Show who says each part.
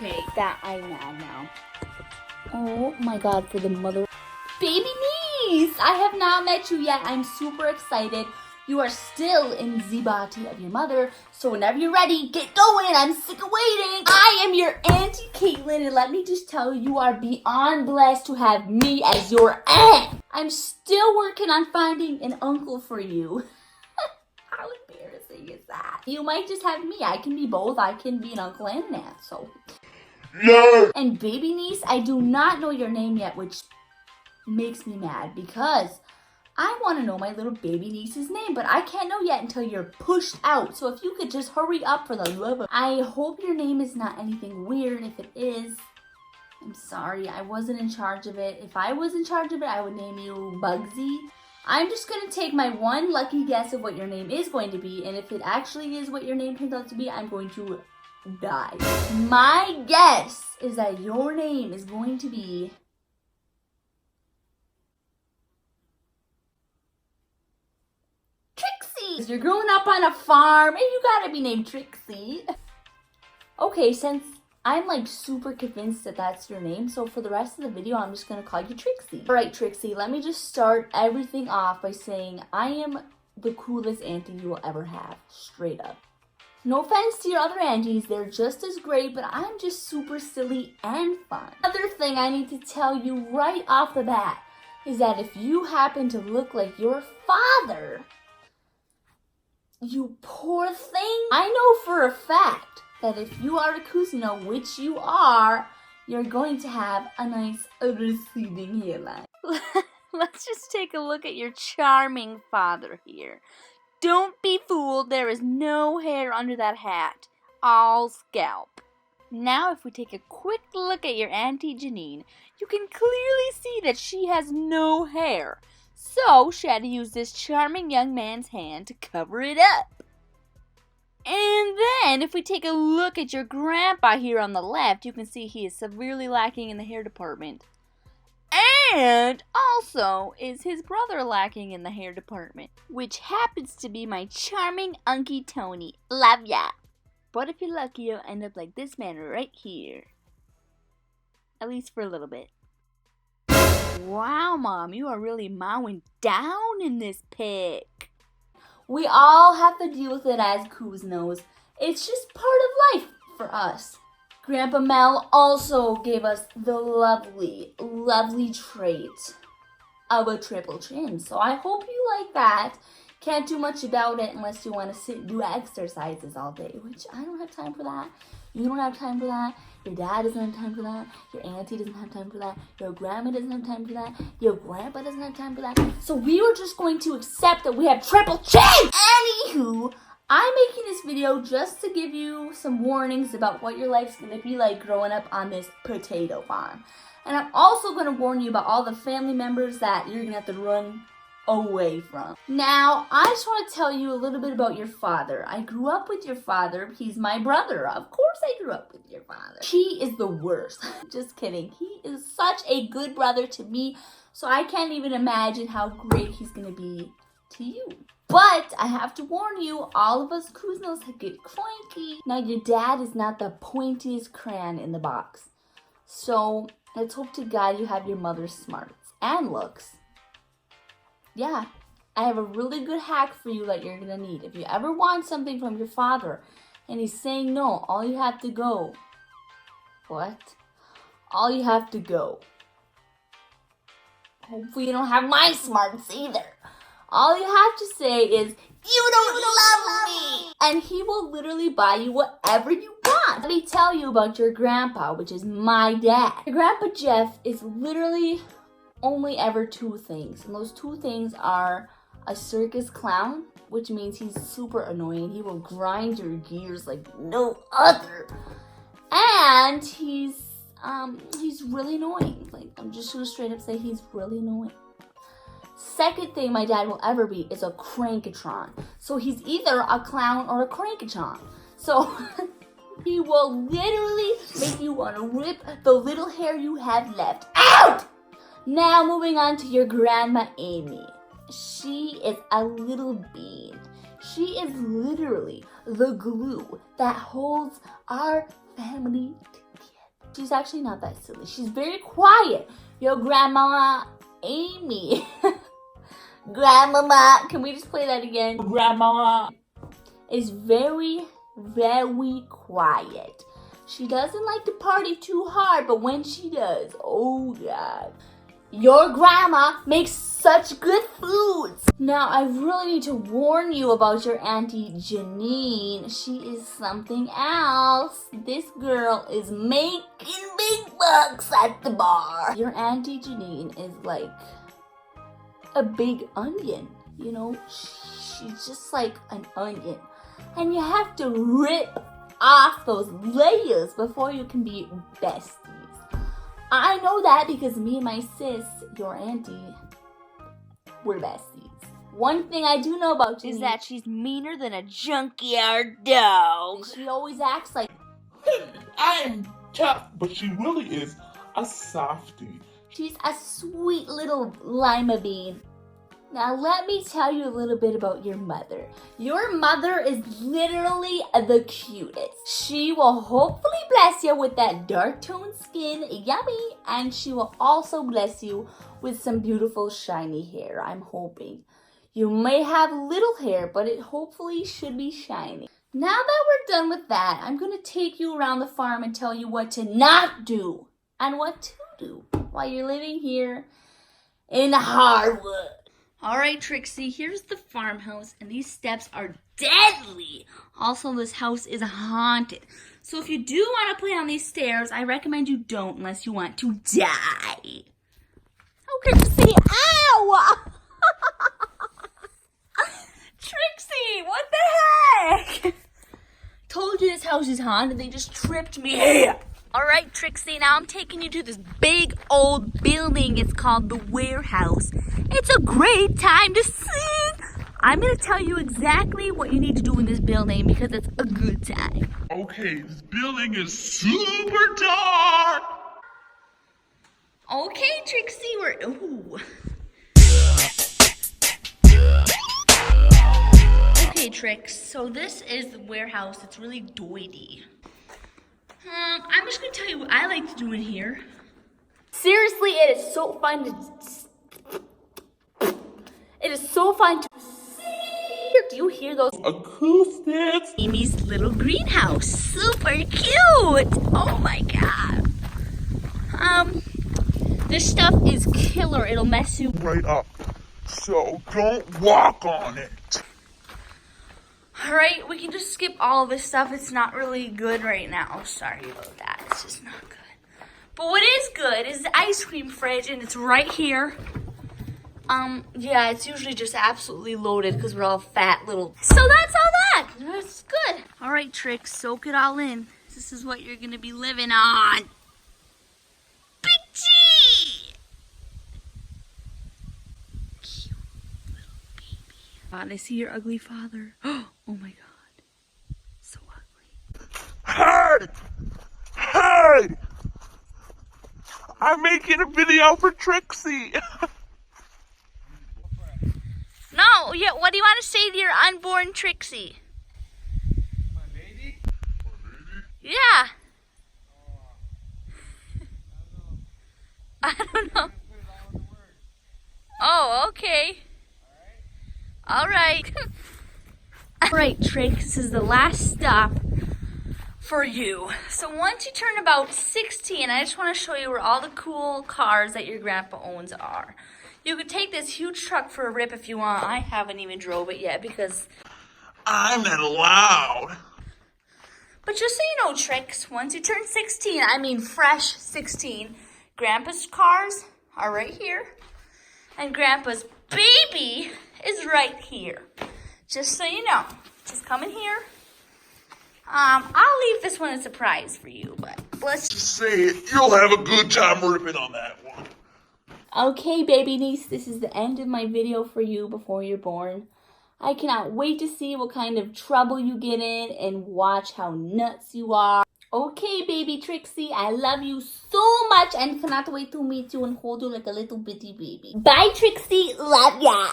Speaker 1: Okay, that I'm mad now. Oh my god, for the mother... Baby niece! I have not met you yet. I'm super excited. You are still in the body of your mother, so whenever you're ready, get going. I'm sick of waiting. I am your Auntie Caitlin, and let me just tell you, you are beyond blessed to have me as your aunt. I'm still working on finding an uncle for you. How embarrassing is that? You might just have me. I can be both. I can be an uncle and an aunt, so... No! And baby niece, I do not know your name yet, which makes me mad because I want to know my little baby niece's name, but I can't know yet until you're pushed out. So if you could just hurry up for the love of... I hope your name is not anything weird. If it is, I'm sorry. I wasn't in charge of it. If I was in charge of it, I would name you Bugsy. I'm just going to take my one lucky guess of what your name is going to be, and if it actually is what your name turns out to be, I'm going to die. My guess is that your name is going to be... Trixie! You're growing up on a farm, and you gotta be named Trixie. Okay, since I'm like super convinced that that's your name, so for the rest of the video, I'm just gonna call you Trixie. Alright, Trixie, let me just start everything off by saying I am the coolest auntie you will ever have. Straight up. No offense to your other aunties, they're just as great, but I'm just super silly and fun. Another thing I need to tell you right off the bat is that if you happen to look like your father, you poor thing, I know for a fact that if you are a Cousineau, which you are, you're going to have a nice receding hairline. Let's just take a look at your charming father here. Don't be fooled, there is no hair under that hat. All scalp. Now if we take a quick look at your Auntie Janine, you can clearly see that she has no hair. So she had to use this charming young man's hand to cover it up. And then if we take a look at your grandpa here on the left, you can see he is severely lacking in the hair department. And also is his brother lacking in the hair department, which happens to be my charming Uncle Tony. Love ya. But if you're lucky, you'll end up like this man right here. At least for a little bit. Wow, Mom, you are really mowing down in this pic. We all have to deal with it as Cousineaus. It's just part of life for us. Grandpa Mel also gave us the lovely, lovely trait of a triple chin. So I hope you like that. Can't do much about it unless you want to sit and do exercises all day, which I don't have time for that. You don't have time for that. Your dad doesn't have time for that. Your auntie doesn't have time for that. Your grandma doesn't have time for that. Your grandpa doesn't have time for that. So we were just going to accept that we have triple chin. Anywho, I'm making this video just to give you some warnings about what your life's going to be like growing up on this potato farm. And I'm also going to warn you about all the family members that you're going to have to run away from. Now, I just want to tell you a little bit about your father. I grew up with your father. He's my brother. Of course I grew up with your father. He is the worst. Just kidding. He is such a good brother to me, so I can't even imagine how great he's going to be to you. But I have to warn you, all of us Cousineaus get cranky. Now, your dad is not the pointiest crayon in the box. So, let's hope to God you have your mother's smarts and looks. Yeah, I have a really good hack for you that you're going to need. If you ever want something from your father and he's saying no, all you have to go. What? All you have to go. Hopefully you don't have my smarts either. All you have to say is, "You don't love me!" And he will literally buy you whatever you want. Let me tell you about your grandpa, which is my dad. Your grandpa Jeff is literally only ever two things. And those two things are a circus clown, which means he's super annoying. He will grind your gears like no other. And he's really annoying. Like, I'm just gonna straight up say he's really annoying. Second thing my dad will ever be is a crankatron. So he's either a clown or a crankatron. So he will literally make you want to rip the little hair you have left out! Now moving on to your grandma Amy. She is a little bean. She is literally the glue that holds our family together. She's actually not that silly. She's very quiet. Your grandmama, Amy. Grandmama, can we just play that again? Grandmama is very, very quiet. She doesn't like to party too hard, but when she does, oh God. Your grandma makes such good foods. Now, I really need to warn you about your Auntie Janine. She is something else. This girl is making big bucks at the bar. Your Auntie Janine is like a big onion. You know, she's just like an onion. And you have to rip off those layers before you can be besties. I know that because me and my sis, your auntie, we're besties. One thing I do know about you is that she's meaner than a junkyard dog. She always acts like,
Speaker 2: I am tough, but she really is a softie.
Speaker 1: She's a sweet little lima bean. Now let me tell you a little bit about your mother. Your mother is literally the cutest. She will hopefully bless you with that dark toned skin, yummy, and she will also bless you with some beautiful shiny hair, I'm hoping. You may have little hair, but it hopefully should be shiny. Now that we're done with that, I'm going to take you around the farm and tell you what to not do and what to do while you're living here in Harwood. Alright, Trixie, here's the farmhouse, and these steps are deadly. Also, this house is haunted. So if you do want to play on these stairs, I recommend you don't unless you want to die. Oh, Trixie, ow! Trixie, what the heck? Told you this house is haunted, they just tripped me here. Alright, Trixie, now I'm taking you to this big old building. It's called the warehouse. It's a great time to sing. I'm going to tell you exactly what you need to do in this building because it's a good time.
Speaker 2: Okay, this building is super dark.
Speaker 1: Okay, Trixie, ooh. Okay, Trix, so this is the warehouse. It's really doity. I'm just going to tell you what I like to do in here. Seriously, it is so fun to sing. Do you hear those
Speaker 2: acoustics?
Speaker 1: Amy's little greenhouse. Super cute. Oh my God. This stuff is killer. It'll mess you
Speaker 2: right up. So don't walk on it.
Speaker 1: Alright, we can just skip all of this stuff. It's not really good right now. Sorry about that. It's just not good. But what is good is the ice cream fridge, and it's right here. Yeah, it's usually just absolutely loaded because we're all fat little. So that's all that. It's good. Alright, Trix, soak it all in. This is what you're going to be living on. Big G! Cute little baby. God, I see your ugly father. Oh my God. So ugly.
Speaker 2: Hey! I'm making a video for Trixie.
Speaker 1: No, yeah, what do you want to say to your unborn Trixie?
Speaker 2: My baby?
Speaker 1: Yeah. I don't know. Oh, okay. All right. All right, Trix, this is the last stop for you. So once you turn about 16, I just want to show you where all the cool cars that your grandpa owns are. You could take this huge truck for a rip if you want. I haven't even drove it yet because
Speaker 2: I'm not allowed.
Speaker 1: But just so you know, Trix, once you turn 16, I mean fresh 16, Grandpa's cars are right here, and Grandpa's baby is right here. Just so you know, just come in here. I'll leave this one a surprise for you, but let's
Speaker 2: just say it. You'll have a good time ripping on that one.
Speaker 1: Okay, baby niece, this is the end of my video for you before you're born. I cannot wait to see what kind of trouble you get in and watch how nuts you are. Okay, baby Trixie, I love you so much and cannot wait to meet you and hold you like a little bitty baby. Bye, Trixie. Love ya.